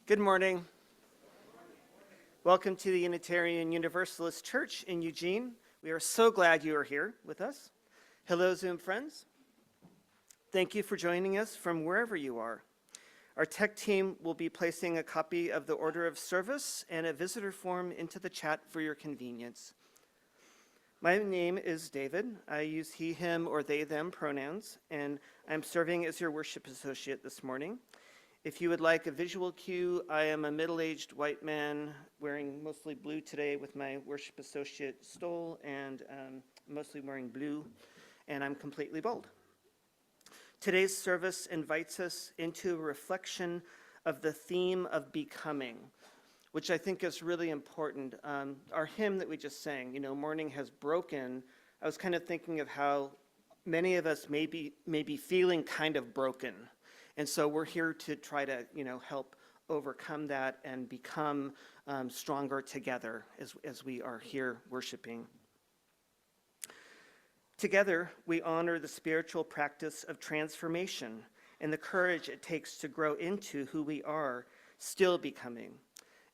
Good morning. Welcome to the Unitarian Universalist Church in Eugene. We are so glad you are here with us. Hello, Zoom friends. Thank you for joining us from wherever you are. Our tech team will be placing a copy of the order of service and a visitor form into the chat for your convenience. My name is David. I use he, him, or they, them pronouns, and I'm serving as your worship associate this morning. If you would like a visual cue, I am a middle-aged white man wearing mostly blue today with my worship associate stole and mostly wearing blue, and I'm completely bald. Today's service invites us into a reflection of the theme of becoming, which I think is really important. Our hymn that we just sang, morning has broken, I was kind of thinking of how many of us may be feeling kind of broken. And so we're here to try to, help overcome that and become stronger together as we are here worshiping. Together, we honor the spiritual practice of transformation and the courage it takes to grow into who we are, still becoming.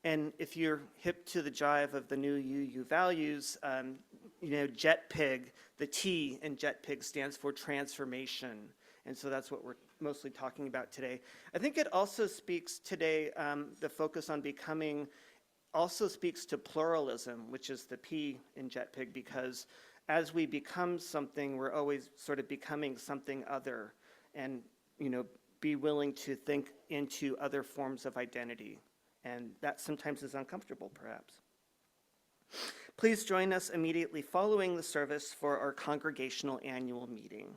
And if you're hip to the jive of the new UU values, JETPIG, the T in JETPIG stands for transformation. And so that's what we're mostly talking about today. I think it also speaks today, the focus on becoming also speaks to pluralism, which is the P in JETPIG, because as we become something, we're always sort of becoming something other and, be willing to think into other forms of identity. And that sometimes is uncomfortable, perhaps. Please join us immediately following the service for our congregational annual meeting.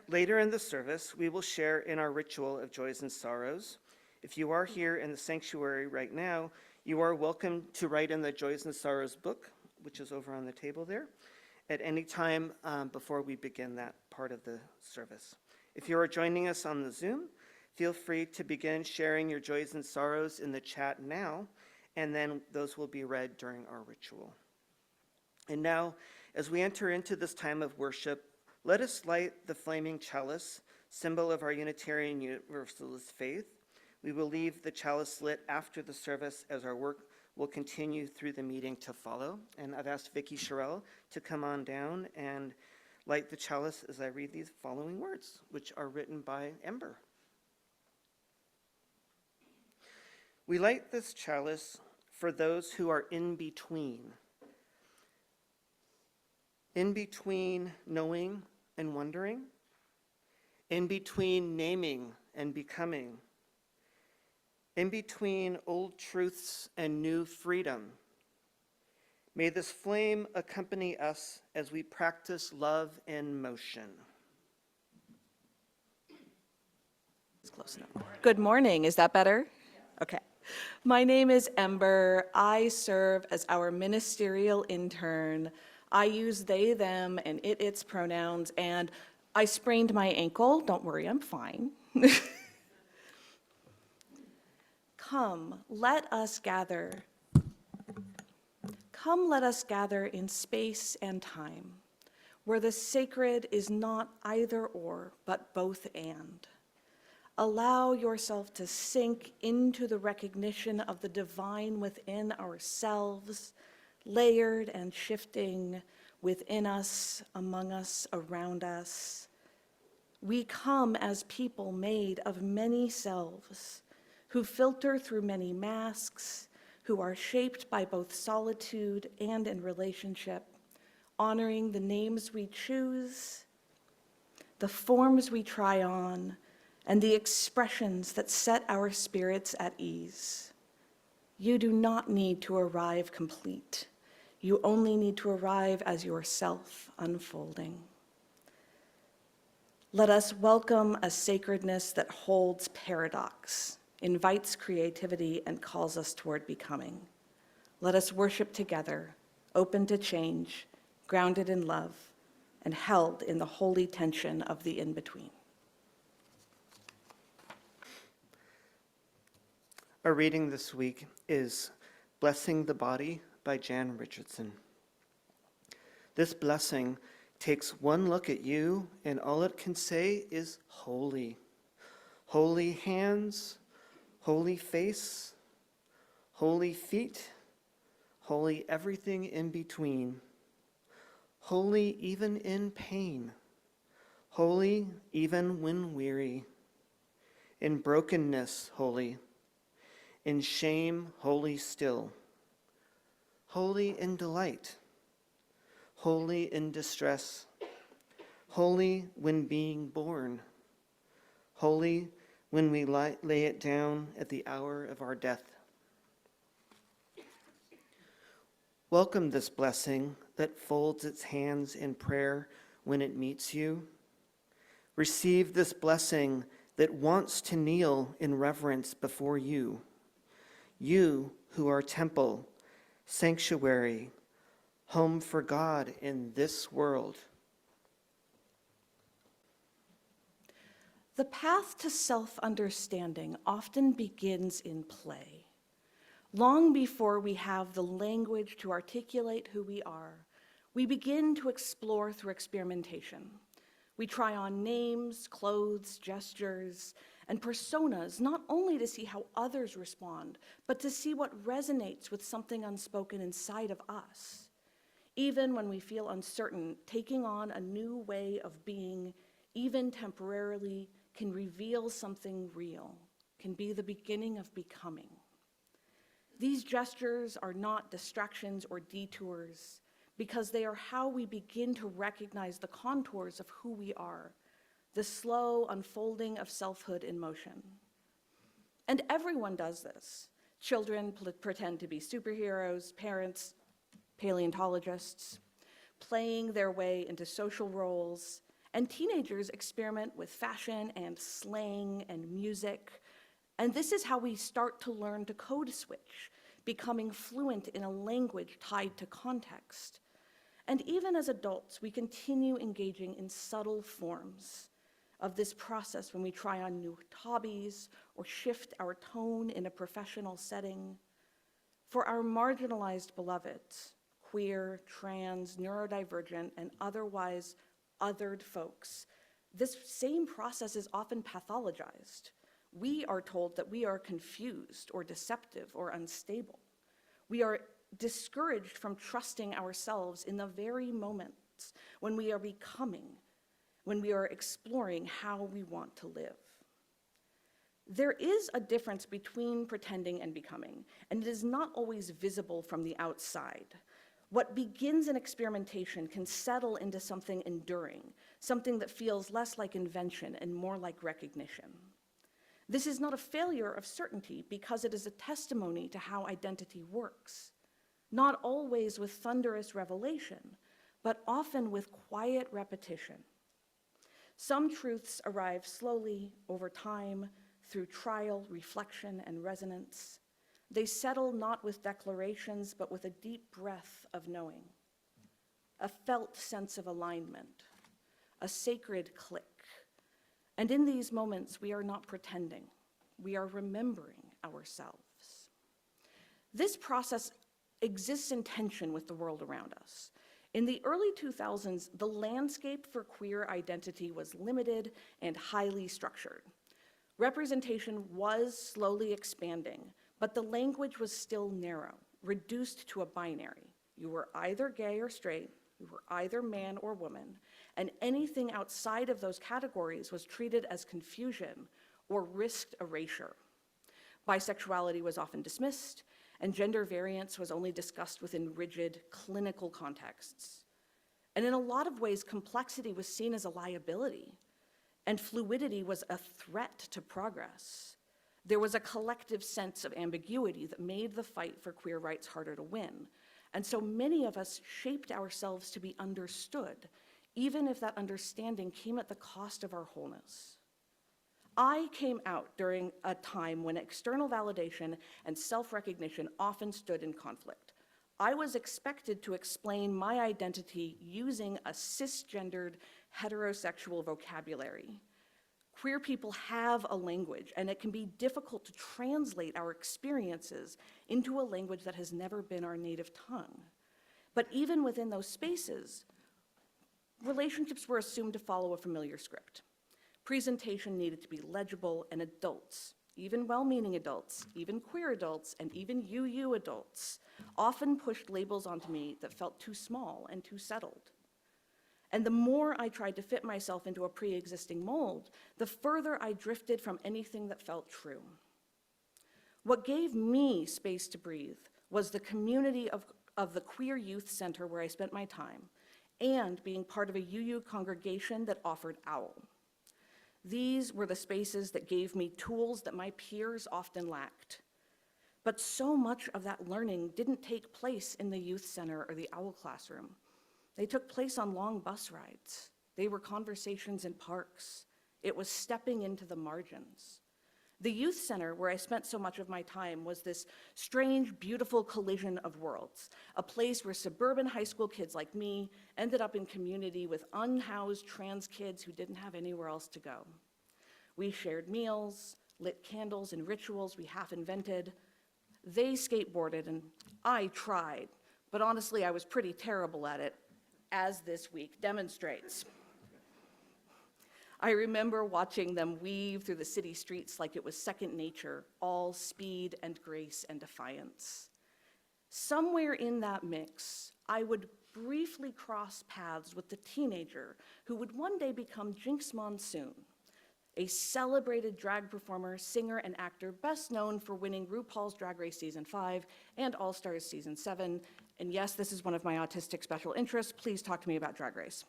Later in the service, we will share in our ritual of joys and sorrows. If you are here in the sanctuary right now, you are welcome to write in the Joys and Sorrows book, which is over on the table there, at any time before we begin that part of the service. If you are joining us on the Zoom, feel free to begin sharing your joys and sorrows in the chat now, and then those will be read during our ritual. And now, as we enter into this time of worship, let us light the flaming chalice, symbol of our Unitarian Universalist faith. We will leave the chalice lit after the service as our work will continue through the meeting to follow. And I've asked Vicki Sherrill to come on down and light the chalice as I read these following words, which are written by Ember. We light this chalice for those who are in between knowing and wondering, in between naming and becoming, in between old truths and new freedom. May this flame accompany us as we practice love in motion. It's close enough. Good morning. Is that better? Okay. My name is Ember. I serve as our ministerial intern. I use they, them, and its pronouns, and I sprained my ankle. Don't worry, I'm fine. Come, let us gather. Come, let us gather in space and time, where the sacred is not either or, but both and. Allow yourself to sink into the recognition of the divine within ourselves, layered and shifting within us, among us, around us. We come as people made of many selves, who filter through many masks, who are shaped by both solitude and in relationship, honoring the names we choose, the forms we try on, and the expressions that set our spirits at ease. You do not need to arrive complete. You only need to arrive as yourself unfolding. Let us welcome a sacredness that holds paradox, invites creativity, and calls us toward becoming. Let us worship together, open to change, grounded in love, and held in the holy tension of the in-between. Our reading this week is Blessing the Body by Jan Richardson. This blessing takes one look at you, and all it can say is holy. Holy hands, holy face, holy feet, holy everything in between, holy even in pain, holy even when weary, in brokenness holy, in shame holy still, holy in delight, holy in distress, holy when being born, holy when we lay it down at the hour of our death. Welcome this blessing that folds its hands in prayer when it meets you. Receive this blessing that wants to kneel in reverence before you, you who are temple, sanctuary, home for God in this world. The path to self-understanding often begins in play. Long before we have the language to articulate who we are, we begin to explore through experimentation. We try on names, clothes, gestures, and personas, not only to see how others respond, but to see what resonates with something unspoken inside of us. Even when we feel uncertain, taking on a new way of being, even temporarily, can reveal something real, can be the beginning of becoming. These gestures are not distractions or detours, because they are how we begin to recognize the contours of who we are, the slow unfolding of selfhood in motion. And everyone does this. Children pretend to be superheroes, parents, paleontologists, playing their way into social roles, and teenagers experiment with fashion and slang and music. And this is how we start to learn to code switch, becoming fluent in a language tied to context. And even as adults, we continue engaging in subtle forms of this process when we try on new hobbies or shift our tone in a professional setting. For our marginalized beloveds, queer, trans, neurodivergent, and otherwise othered folks, this same process is often pathologized. We are told that we are confused or deceptive or unstable. We are discouraged from trusting ourselves in the very moments when we are becoming, when we are exploring how we want to live. There is a difference between pretending and becoming, and it is not always visible from the outside. What begins in experimentation can settle into something enduring, something that feels less like invention and more like recognition. This is not a failure of certainty because it is a testimony to how identity works, not always with thunderous revelation, but often with quiet repetition. Some truths arrive slowly over time through trial, reflection, and resonance. They settle not with declarations, but with a deep breath of knowing, a felt sense of alignment, a sacred click. And in these moments, we are not pretending. We are remembering ourselves. This process exists in tension with the world around us. In the early 2000s, the landscape for queer identity was limited and highly structured. Representation was slowly expanding, but the language was still narrow, reduced to a binary. You were either gay or straight, you were either man or woman, and anything outside of those categories was treated as confusion or risked erasure. Bisexuality was often dismissed, and gender variance was only discussed within rigid clinical contexts. And in a lot of ways, complexity was seen as a liability, and fluidity was a threat to progress. There was a collective sense of ambiguity that made the fight for queer rights harder to win. And so many of us shaped ourselves to be understood, even if that understanding came at the cost of our wholeness. I came out during a time when external validation and self-recognition often stood in conflict. I was expected to explain my identity using a cisgendered heterosexual vocabulary. Queer people have a language, and it can be difficult to translate our experiences into a language that has never been our native tongue. But even within those spaces, relationships were assumed to follow a familiar script. Presentation needed to be legible, and adults, even well-meaning adults, even queer adults, and even UU adults often pushed labels onto me that felt too small and too settled. And the more I tried to fit myself into a pre-existing mold, the further I drifted from anything that felt true. What gave me space to breathe was the community of the Queer Youth Center where I spent my time, and being part of a UU congregation that offered OWL. These were the spaces that gave me tools that my peers often lacked. But so much of that learning didn't take place in the youth center or the OWL classroom. They took place on long bus rides. They were conversations in parks. It was stepping into the margins. The youth center, where I spent so much of my time, was this strange, beautiful collision of worlds, a place where suburban high school kids like me ended up in community with unhoused trans kids who didn't have anywhere else to go. We shared meals, lit candles and rituals we half invented. They skateboarded and I tried, but honestly, I was pretty terrible at it, as this week demonstrates. I remember watching them weave through the city streets like it was second nature, all speed and grace and defiance. Somewhere in that mix, I would briefly cross paths with the teenager who would one day become Jinx Monsoon, a celebrated drag performer, singer, and actor best known for winning RuPaul's Drag Race Season 5 and All Stars Season 7. And yes, this is one of my autistic special interests. Please talk to me about Drag Race.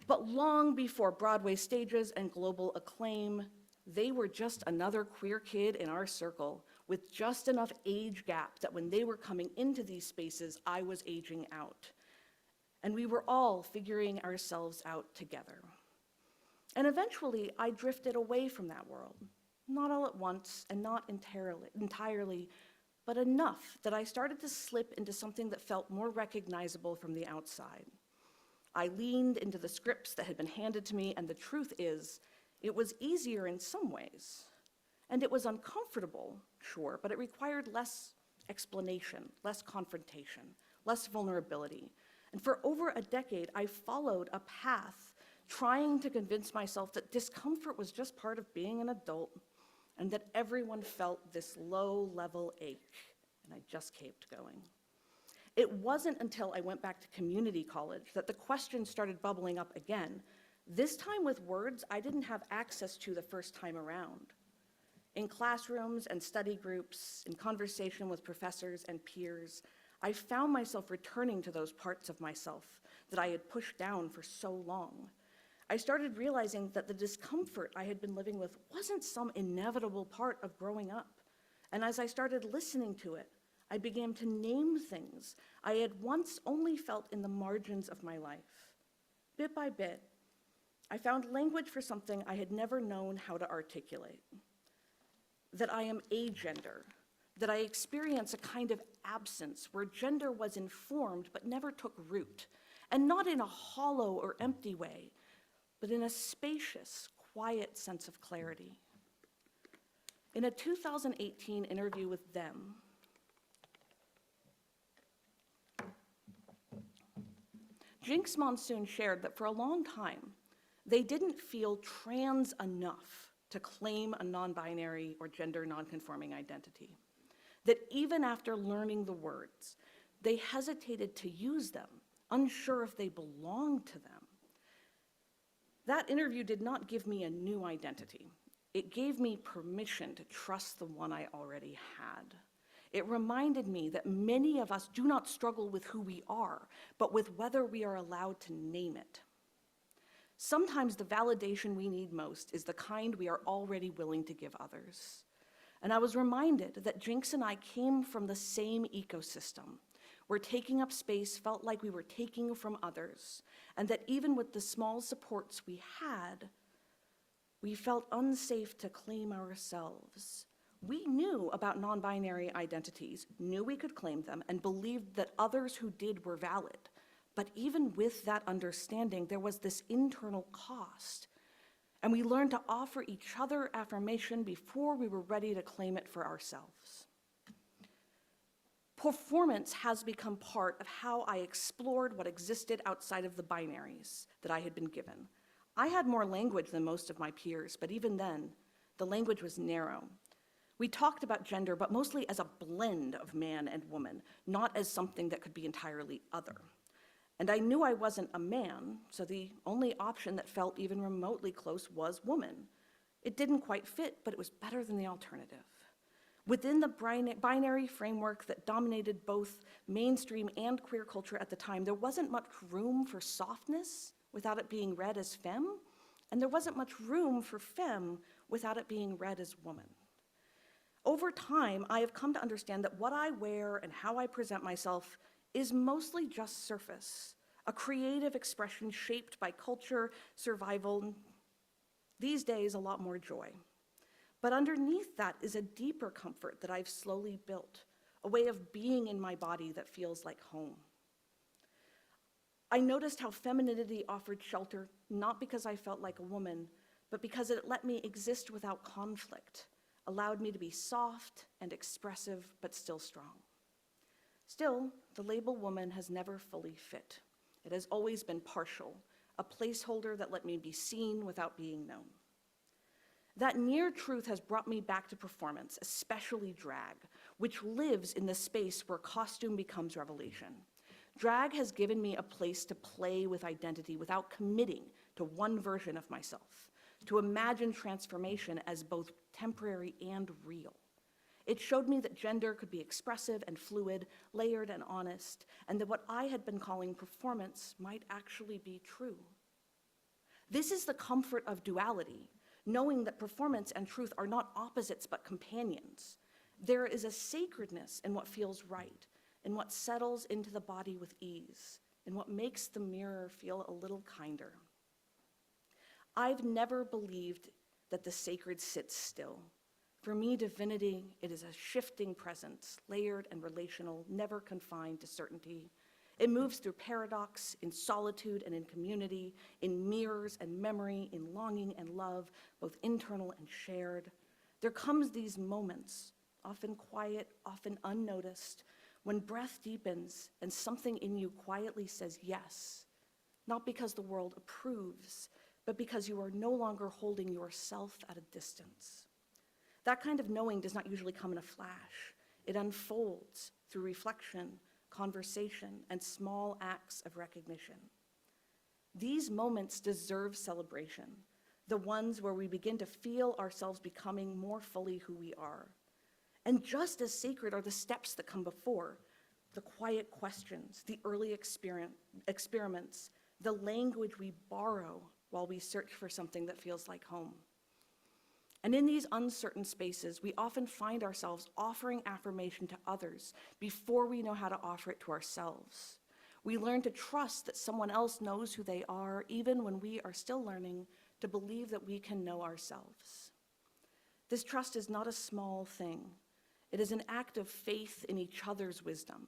But long before Broadway stages and global acclaim, they were just another queer kid in our circle with just enough age gap that when they were coming into these spaces, I was aging out. And we were all figuring ourselves out together. And eventually, I drifted away from that world. Not all at once and not entirely, but enough that I started to slip into something that felt more recognizable from the outside. I leaned into the scripts that had been handed to me, and the truth is, it was easier in some ways. And it was uncomfortable, sure, but it required less explanation, less confrontation, less vulnerability. And for over a decade, I followed a path trying to convince myself that discomfort was just part of being an adult, and that everyone felt this low-level ache, and I just kept going. It wasn't until I went back to community college that the question started bubbling up again, this time with words I didn't have access to the first time around. In classrooms and study groups, in conversation with professors and peers, I found myself returning to those parts of myself that I had pushed down for so long. I started realizing that the discomfort I had been living with wasn't some inevitable part of growing up. And as I started listening to it, I began to name things I had once only felt in the margins of my life. Bit by bit, I found language for something I had never known how to articulate. That I am agender, that I experience a kind of absence where gender was informed but never took root, and not in a hollow or empty way, but in a spacious, quiet sense of clarity. In a 2018 interview with Them, Jinx Monsoon shared that for a long time, they didn't feel trans enough to claim a non-binary or gender non-conforming identity. That even after learning the words, they hesitated to use them, unsure if they belonged to them. That interview did not give me a new identity. It gave me permission to trust the one I already had. It reminded me that many of us do not struggle with who we are, but with whether we are allowed to name it. Sometimes the validation we need most is the kind we are already willing to give others. And I was reminded that Jinx and I came from the same ecosystem, where taking up space felt like we were taking from others, and that even with the small supports we had, we felt unsafe to claim ourselves. We knew about non-binary identities, knew we could claim them, and believed that others who did were valid. But even with that understanding, there was this internal cost. And we learned to offer each other affirmation before we were ready to claim it for ourselves. Performance has become part of how I explored what existed outside of the binaries that I had been given. I had more language than most of my peers, but even then, the language was narrow. We talked about gender, but mostly as a blend of man and woman, not as something that could be entirely other. And I knew I wasn't a man, so the only option that felt even remotely close was woman. It didn't quite fit, but it was better than the alternative. Within the binary framework that dominated both mainstream and queer culture at the time, there wasn't much room for softness without it being read as femme, and there wasn't much room for femme without it being read as woman. Over time, I have come to understand that what I wear and how I present myself is mostly just surface, a creative expression shaped by culture, survival, these days a lot more joy. But underneath that is a deeper comfort that I've slowly built, a way of being in my body that feels like home. I noticed how femininity offered shelter, not because I felt like a woman, but because it let me exist without conflict, allowed me to be soft and expressive, but still strong. Still, the label woman has never fully fit. It has always been partial, a placeholder that let me be seen without being known. That near truth has brought me back to performance, especially drag, which lives in the space where costume becomes revelation. Drag has given me a place to play with identity without committing to one version of myself, to imagine transformation as both temporary and real. It showed me that gender could be expressive and fluid, layered and honest, and that what I had been calling performance might actually be true. This is the comfort of duality, knowing that performance and truth are not opposites but companions. There is a sacredness in what feels right, in what settles into the body with ease, in what makes the mirror feel a little kinder. I've never believed that the sacred sits still. For me, divinity, it is a shifting presence, layered and relational, never confined to certainty. It moves through paradox, in solitude and in community, in mirrors and memory, in longing and love, both internal and shared. There comes these moments, often quiet, often unnoticed, when breath deepens and something in you quietly says yes, not because the world approves, but because you are no longer holding yourself at a distance. That kind of knowing does not usually come in a flash. It unfolds through reflection, conversation, and small acts of recognition. These moments deserve celebration, the ones where we begin to feel ourselves becoming more fully who we are. And just as sacred are the steps that come before, the quiet questions, the early experiments, the language we borrow while we search for something that feels like home. And in these uncertain spaces, we often find ourselves offering affirmation to others before we know how to offer it to ourselves. We learn to trust that someone else knows who they are, even when we are still learning to believe that we can know ourselves. This trust is not a small thing. It is an act of faith in each other's wisdom,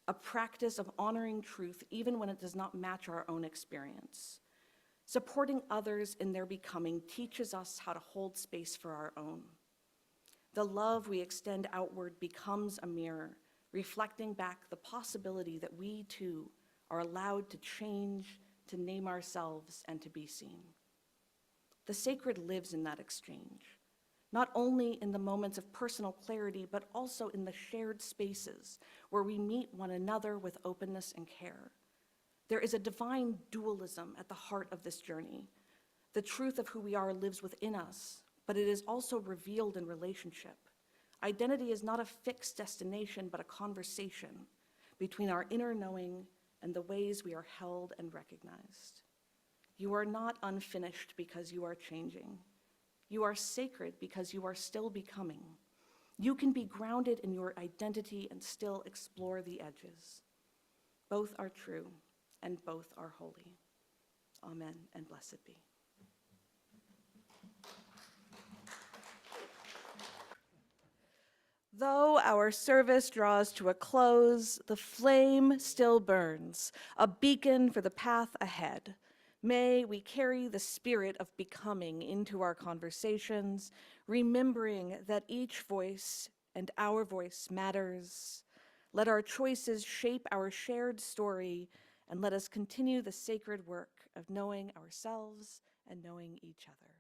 a practice of honoring truth even when it does not match our own experience. Supporting others in their becoming teaches us how to hold space for our own. The love we extend outward becomes a mirror, reflecting back the possibility that we too are allowed to change, to name ourselves, and to be seen. The sacred lives in that exchange, not only in the moments of personal clarity, but also in the shared spaces where we meet one another with openness and care. There is a divine dualism at the heart of this journey. The truth of who we are lives within us, but it is also revealed in relationship. Identity is not a fixed destination, but a conversation between our inner knowing and the ways we are held and recognized. You are not unfinished because you are changing. You are sacred because you are still becoming. You can be grounded in your identity and still explore the edges. Both are true, and both are holy. Amen, and blessed be. Though our service draws to a close, the flame still burns, a beacon for the path ahead. May we carry the spirit of becoming into our conversations, remembering that each voice and our voice matters. Let our choices shape our shared story, and let us continue the sacred work of knowing ourselves and knowing each other.